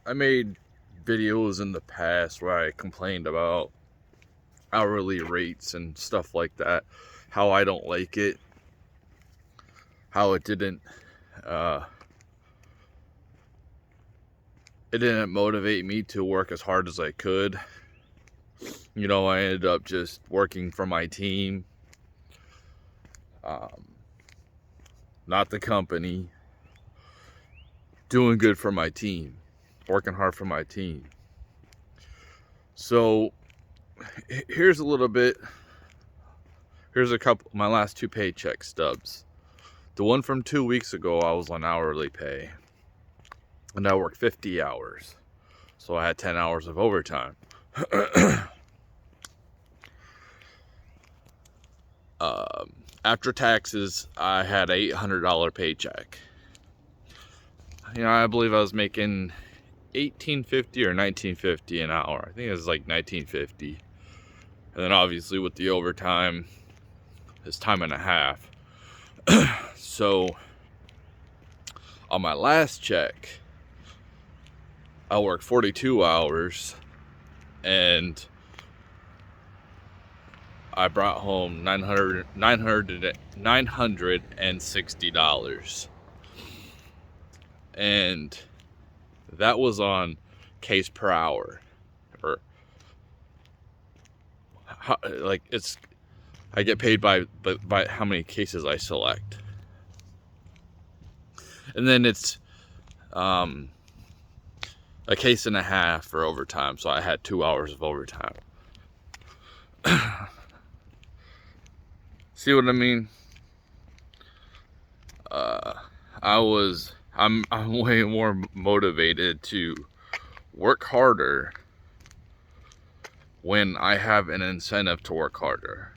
I made videos in the past where I complained about hourly rates and stuff like that, how I don't like it, how it didn't motivate me to work as hard as I could. You know, I ended up just working for my team, not the company, doing good for my team, working hard for my team. So here's a little bit, here's a couple, my last 2 paycheck stubs. The one from 2 weeks ago, I was on hourly pay, and I worked 50 hours. So I had 10 hours of overtime. After taxes, I had an $800 paycheck. You know, I believe I was making $18.50 or $19.50 an hour. I think it was like $19.50. And then obviously with the overtime, it's time and a half. So on my last check, I worked 42 hours and I brought home $960. And that was on case per hour, or like I get paid by how many cases I select. And then it's a case and a half for overtime, so I had 2 hours of overtime. See what I mean? I'm way more motivated to work harder when I have an incentive to work harder.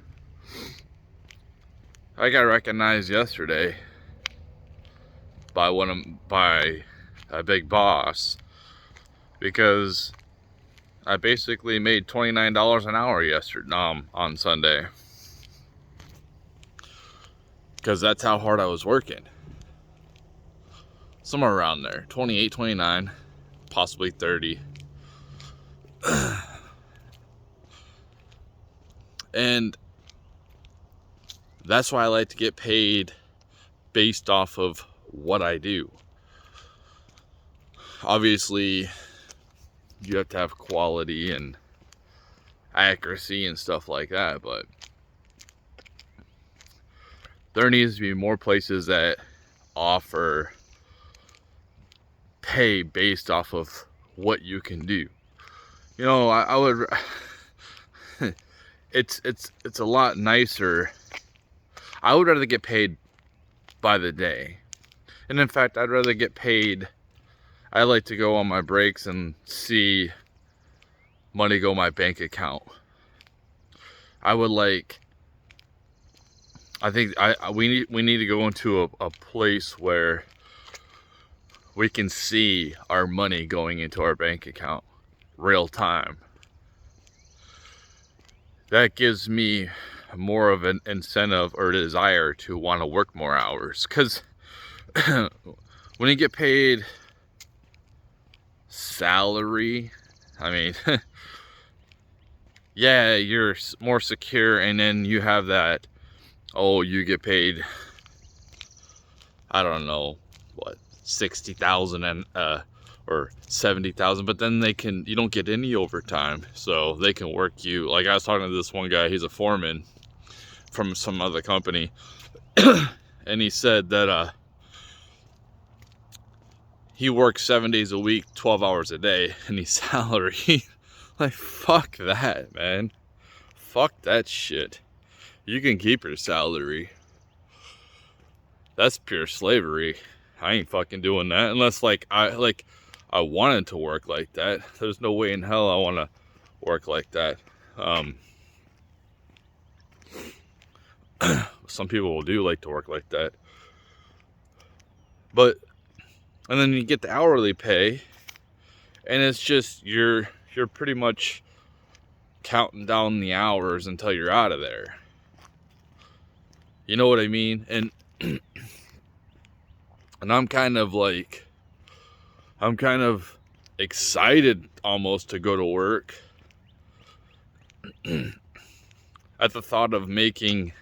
I got recognized yesterday by a big boss because I basically made $29 an hour yesterday, on Sunday, because that's how hard I was working. Somewhere around there, 28, 29, possibly 30. And that's why I like to get paid based off of what I do. Obviously, you have to have quality and accuracy and stuff like that, but there needs to be more places that offer pay based off of what you can do. You know, I would it's a lot nicer. I would rather get paid by the day. And in fact, I'd rather get paid. I like to go on my breaks and see money go my bank account. I think we need to go into a place where we can see our money going into our bank account real time. That gives me more of an incentive or desire to want to work more hours, because when you get paid salary, I mean, yeah, you're more secure, and then you have that, oh, you get paid, I don't know, what, 60,000 and or 70,000, but then you don't get any overtime, so they can work you. Like I was talking to this one guy, he's a foreman from some other company, and he said that he works 7 days a week, 12 hours a day, and he's salary. Like, fuck that, man. Fuck that shit. You can keep your salary. That's pure slavery. I ain't fucking doing that unless I wanted to work like that. There's no way in hell I want to work like that. Some people do like to work like that. And then you get the hourly pay, and it's just, you're pretty much counting down the hours until you're out of there. You know what I mean? And And I'm kind of excited almost to go to work at the thought of making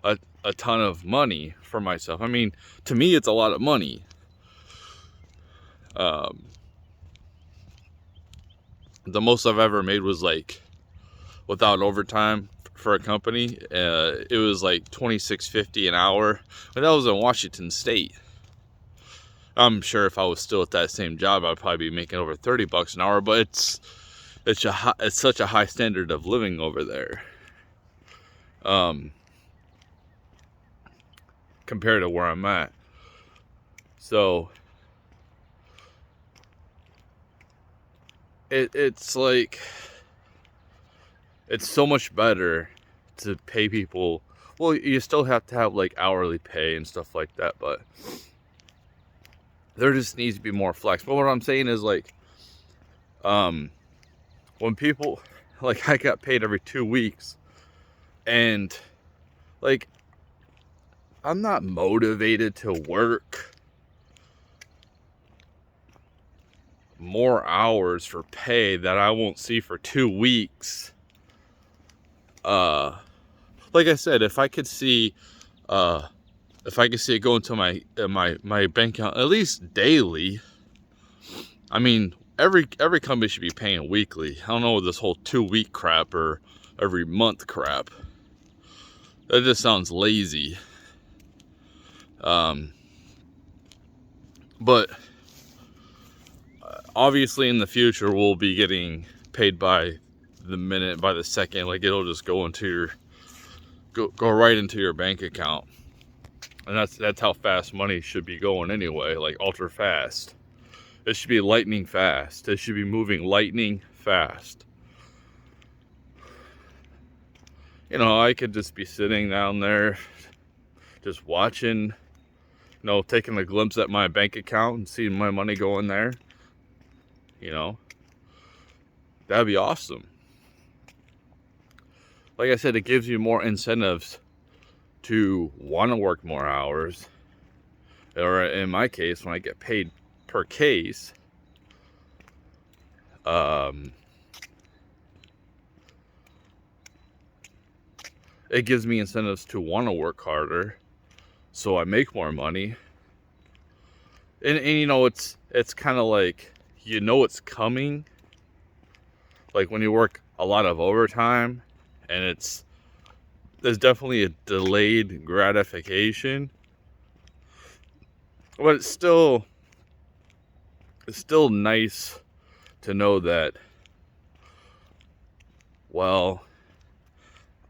a ton of money for myself. I mean, to me, it's a lot of money. The most I've ever made was like, without overtime for a company, it was like $26.50 an hour. But that was in Washington State. I'm sure if I was still at that same job, I'd probably be making over $30 an hour. But it's such a high standard of living over there, compared to where I'm at. So it's like, it's so much better to pay people. Well, you still have to have like hourly pay and stuff like that, but there just needs to be more flex. But what I'm saying is, like, when people, like, I got paid every 2 weeks, and like, I'm not motivated to work more hours for pay that I won't see for 2 weeks. Like I said, if I could see it go into my bank account at least daily, I mean, every company should be paying weekly. I don't know this whole 2-week crap or every month crap. That just sounds lazy. But obviously in the future we'll be getting paid by the minute, by the second. Like, it'll just go into your go right into your bank account. And that's how fast money should be going anyway, like ultra fast. It should be lightning fast. It should be moving lightning fast. You know, I could just be sitting down there just watching, taking a glimpse at my bank account and seeing my money go in there. That'd be awesome. Like I said, it gives you more incentives to want to work more hours. Or in my case, when I get paid per case, it gives me incentives to want to work harder, so I make more money. And it's kind of like, it's coming. Like when you work a lot of overtime, and there's definitely a delayed gratification, but it's still nice to know that, well,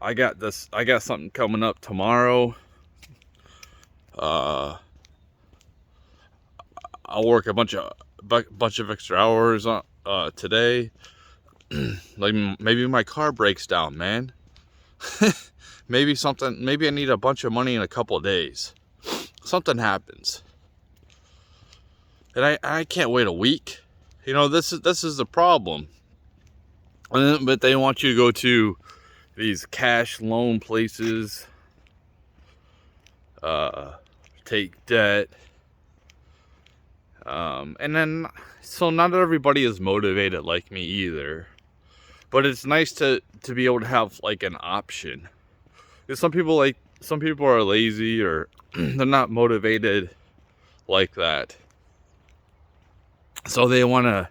I got something coming up tomorrow. I'll work a bunch of extra hours today. Like, maybe my car breaks down, man. maybe I need a bunch of money in a couple of days. Something happens, and I can't wait a week. This is the problem. But they want you to go to these cash loan places, take debt, and then, so not everybody is motivated like me either. But it's nice to be able to have like an option. Because some people are lazy, or they're not motivated like that. So they want to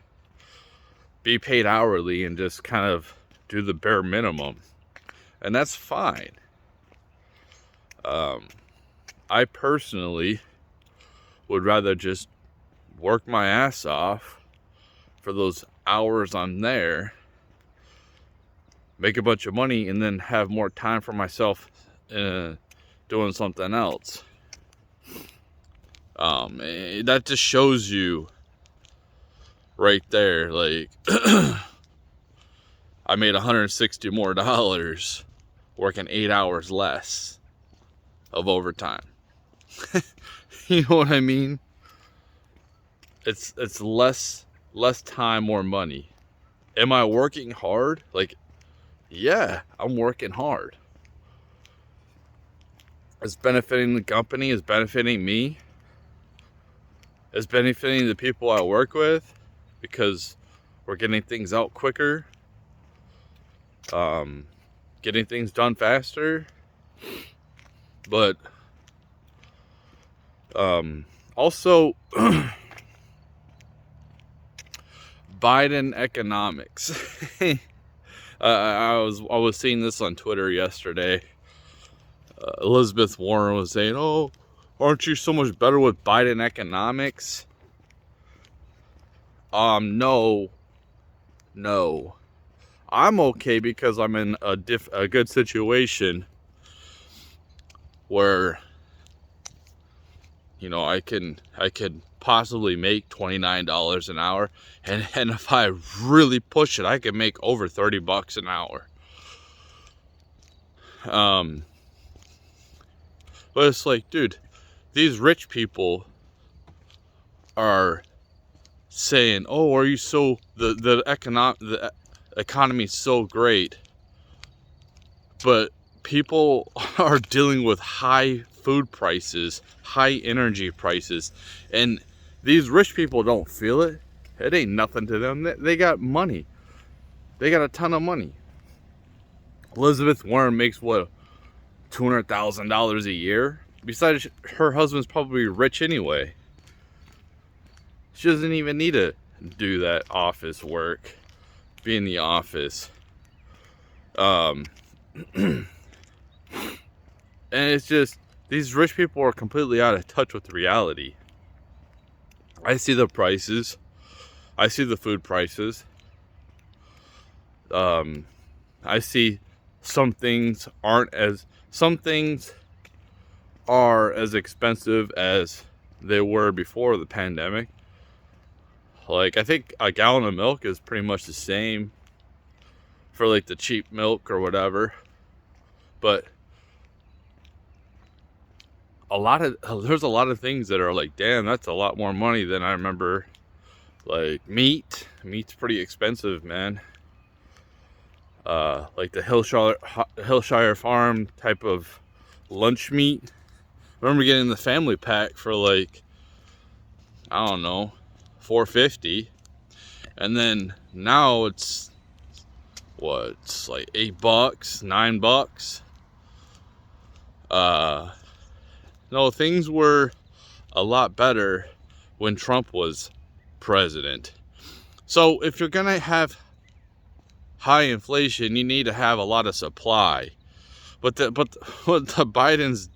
be paid hourly and just kind of do the bare minimum. And that's fine. I personally would rather just work my ass off for those hours I'm there, make a bunch of money, and then have more time for myself doing something else. That just shows you right there, like, I made $160 more working 8 hours less of overtime. You know what I mean? It's less time, more money. Am I working hard? Like, yeah, I'm working hard. It's benefiting the company, it's benefiting me. It's benefiting the people I work with because we're getting things out quicker, getting things done faster. But also Biden economics. I was seeing this on Twitter yesterday. Elizabeth Warren was saying, "Oh, aren't you so much better with Biden economics?" No. I'm okay because I'm in a good situation where, you know, I could possibly make $29 an hour, and if I really push it, I can make over $30 an hour. But it's like, dude, these rich people are saying, "Oh, are you so the economy's so great," but people are dealing with high food prices, high energy prices, and these rich people don't feel it. It ain't nothing to them. They got money. They got a ton of money. Elizabeth Warren makes what, $200,000 a year? Besides, her husband's probably rich anyway. She doesn't even need to do that office work, be in the office. And it's just, these rich people are completely out of touch with reality. I see the prices. I see the food prices. I see some things are as expensive as they were before the pandemic. Like, I think a gallon of milk is pretty much the same for like the cheap milk or whatever. But there's a lot of things that are like, damn, that's a lot more money than I remember. Like meat's pretty expensive, man. Like the Hillshire Farm type of lunch meat. I remember getting the family pack for like, I don't know, $4.50, and then now it's like $8, $9. No, things were a lot better when Trump was president. So if you're gonna have high inflation, you need to have a lot of supply. But what Biden's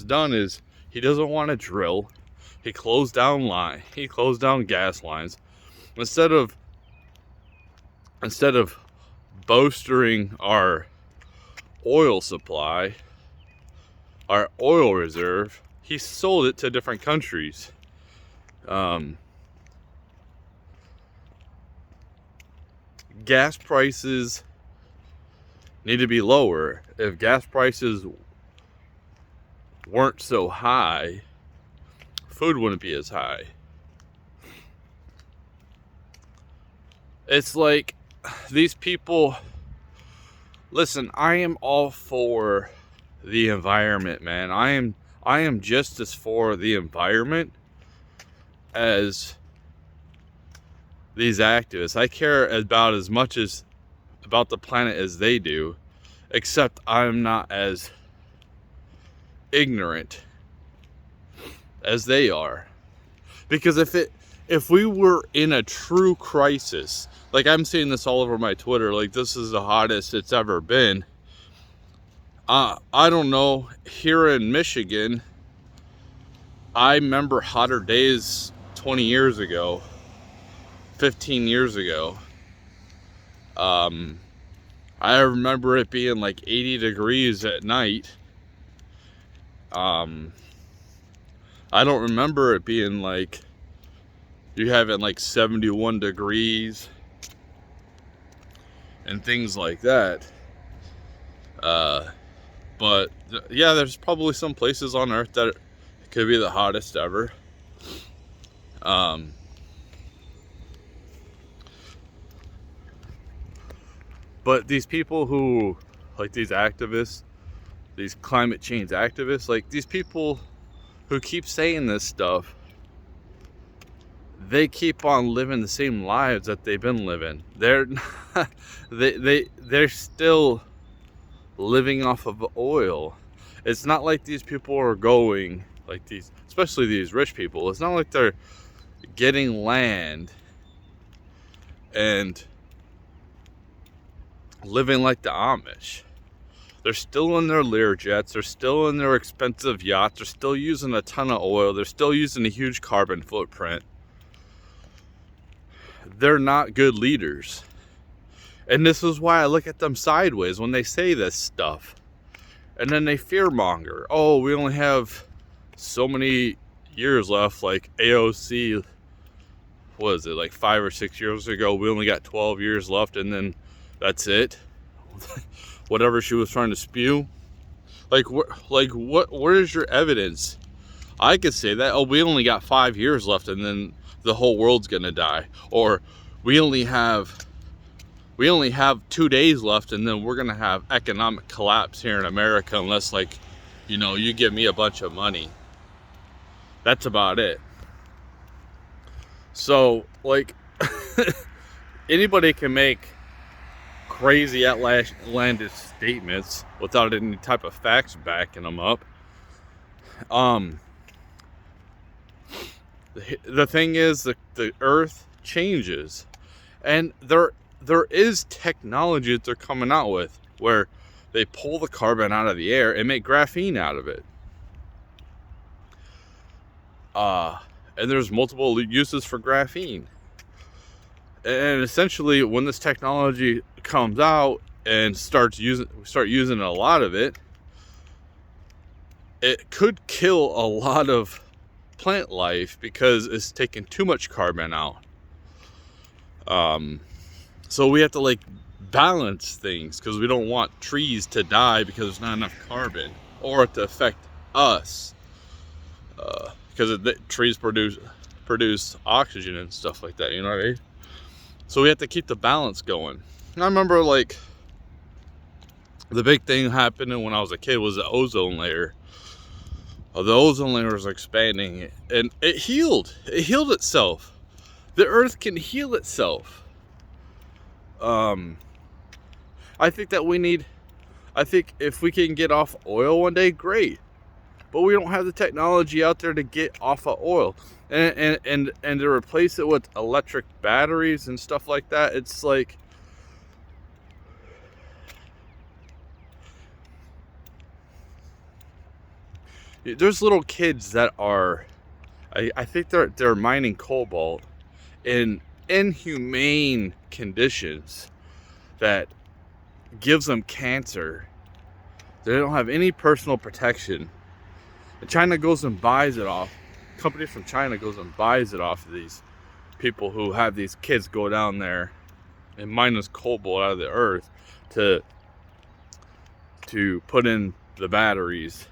done is he doesn't want to drill. He closed down gas lines. Instead of bolstering our oil supply, our oil reserve, he sold it to different countries. Gas prices need to be lower. If gas prices weren't so high, food wouldn't be as high. It's like these people, listen, I am all for the environment, man. I am just as for the environment as these activists. I care about as much as about the planet as they do, except I'm not as ignorant as they are. Because if we were in a true crisis, like I'm seeing this all over my Twitter, like this is the hottest it's ever been. I don't know, here in Michigan, I remember hotter days 20 years ago, 15 years ago. I remember it being like 80 degrees at night. I don't remember it being like, you having like 71 degrees and things like that. But yeah, there's probably some places on Earth that it could be the hottest ever. But these people who, like these activists, these climate change activists, like these people who keep saying this stuff, they keep on living the same lives that they've been living. They're they're still living off of oil. It's not like these people are going, like these, especially these rich people, it's not like they're getting land and living like the Amish. They're still in their Learjets, they're still in their expensive yachts, they're still using a ton of oil, they're still using a huge carbon footprint. They're not good leaders. And this is why I look at them sideways when they say this stuff. And then they fearmonger. Oh, we only have so many years left, like AOC, what is it, like 5 or 6 years ago, we only got 12 years left and then that's it. Whatever she was trying to spew. Where is your evidence? I could say that, oh, we only got 5 years left and then the whole world's gonna die. Or we only have 2 days left and then we're gonna have economic collapse here in America unless, like, you know, you give me a bunch of money. That's about it. So, like, anybody can make crazy outlandish statements without any type of facts backing them up. The thing is, the earth changes, and there is technology that they're coming out with where they pull the carbon out of the air and make graphene out of it. And there's multiple uses for graphene. And essentially, when this technology comes out and we start using a lot of it, it could kill a lot of plant life because it's taking too much carbon out. So we have to, like, balance things because we don't want trees to die because there's not enough carbon, or to affect us because trees produce oxygen and stuff like that, you know what I mean? So we have to keep the balance going. And I remember, like, the big thing happening when I was a kid was the ozone layer. The ozone layer was expanding and it healed itself. The earth can heal itself. I think if we can get off oil one day, great. But we don't have the technology out there to get off of oil. And to replace it with electric batteries and stuff like that, it's like, there's little kids that are, I think they're mining cobalt in inhumane conditions that gives them cancer. They don't have any personal protection. And China goes and buys it off. A company from China goes and buys it off of these people who have these kids go down there and mine this cobalt out of the earth to put in the batteries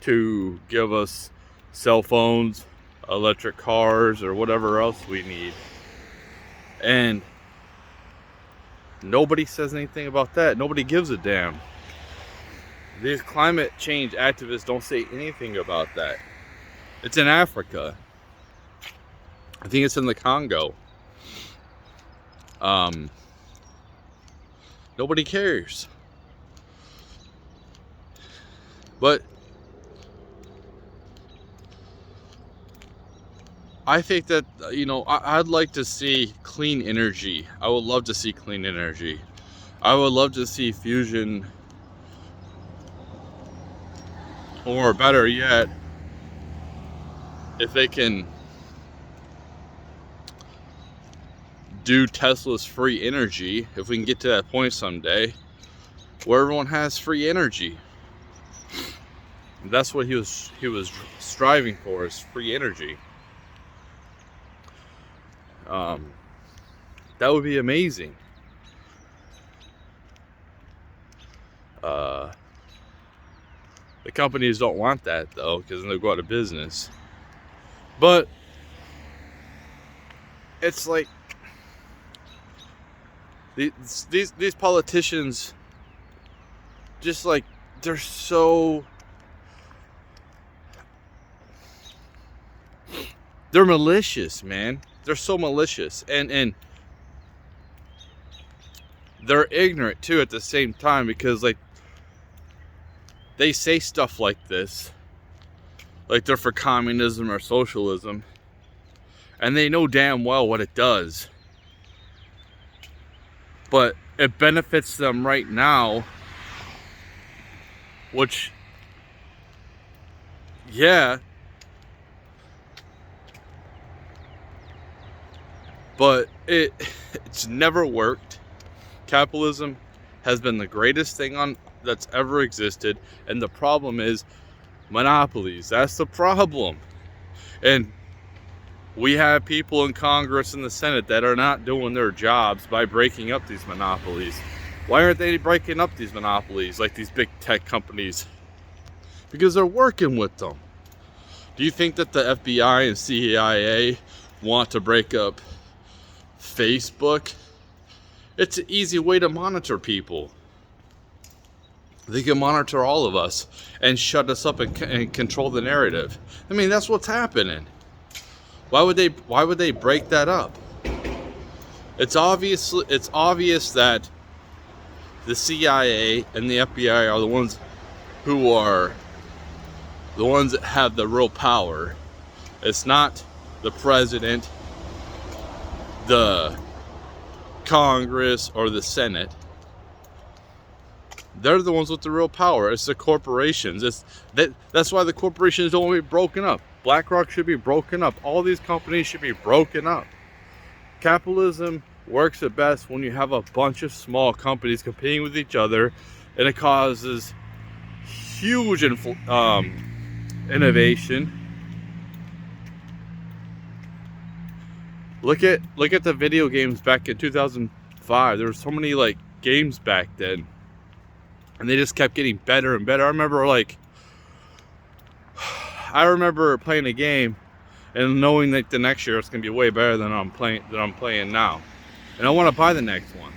to give us cell phones, electric cars, or whatever else we need. And nobody says anything about that. Nobody gives a damn. These climate change activists don't say anything about that. It's in Africa. I think it's in the Congo. Nobody cares. But I think that, you know, I'd like to see clean energy. I would love to see clean energy. I would love to see fusion, or better yet, if they can do Tesla's free energy, if we can get to that point someday where everyone has free energy. That's what he was striving for, is free energy. That would be amazing. The companies don't want that, though, because then they'll go out of business. But it's like these politicians, just like, they're so They're malicious, man. They're so malicious, and they're ignorant too at the same time, because like they say stuff like this, like they're for communism or socialism, and they know damn well what it does, but it benefits them right now, which, yeah, but it's never worked. Capitalism has been the greatest thing that's ever existed, and the problem is monopolies. That's the problem. And we have people in Congress and the Senate that are not doing their jobs by breaking up these monopolies. Why aren't they breaking up these monopolies like these big tech companies? Because they're working with them. Do you think that the FBI and CIA want to break up Facebook? It's an easy way to monitor people. They can monitor all of us and shut us up and control the narrative. I mean, that's what's happening. Why would they break that up? It's obvious that the CIA and the FBI are the ones who are the ones that have the real power. It's not the president, the Congress, or the Senate. They're the ones with the real power. It's the corporations. That's why the corporations don't want to be broken up. BlackRock should be broken up. All these companies should be broken up. Capitalism works at best when you have a bunch of small companies competing with each other, and it causes huge innovation. Look at the video games back in 2005. There were so many like games back then, and they just kept getting better and better. I remember playing a game and knowing that the next year it's gonna be way better than I'm playing now, and I want to buy the next one.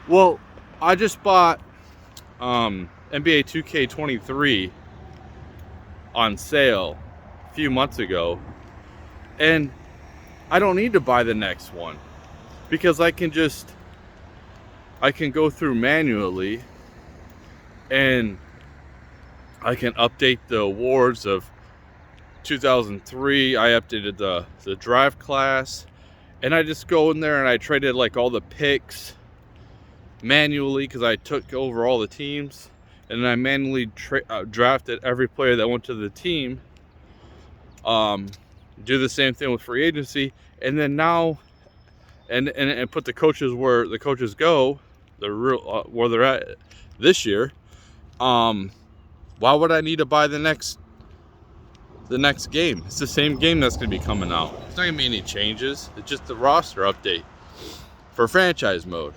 Well, I just bought NBA 2K23 on sale a few months ago, and I don't need to buy the next one because I can go through manually and I can update the awards of 2003. I updated the draft class, and I just go in there and I traded like all the picks manually because I took over all the teams, and I manually drafted every player that went to the team. Do the same thing with free agency, and then now and put the coaches where the coaches go, the real where they're at this year. Why would I need to buy the next game? It's the same game that's going to be coming out. It's not going to be any changes. It's just the roster update for franchise mode.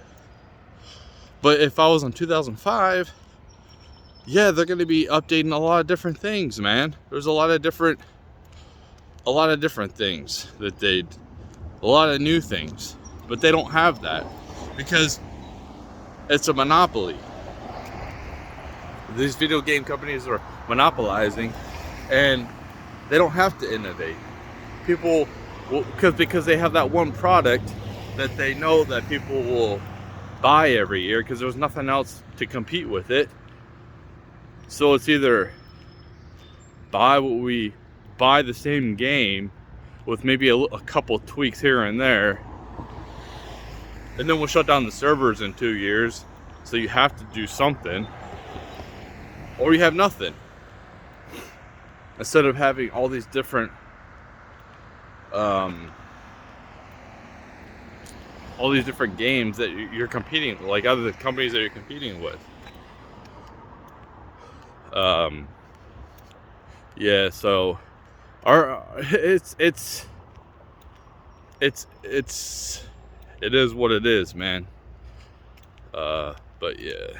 But if I was on 2005, yeah, they're going to be updating a lot of different things, man. There's a lot of different things a lot of new things, but they don't have that because it's a monopoly. These video game companies are monopolizing, and they don't have to innovate. People will, because they have that one product that they know that people will buy every year because there's nothing else to compete with it. So it's either buy the same game with maybe a couple tweaks here and there, and then we'll shut down the servers in 2 years, so you have to do something, or you have nothing. Instead of having all these different games that you're competing, like other companies that you're competing with. Yeah, so it is what it is, man. But yeah.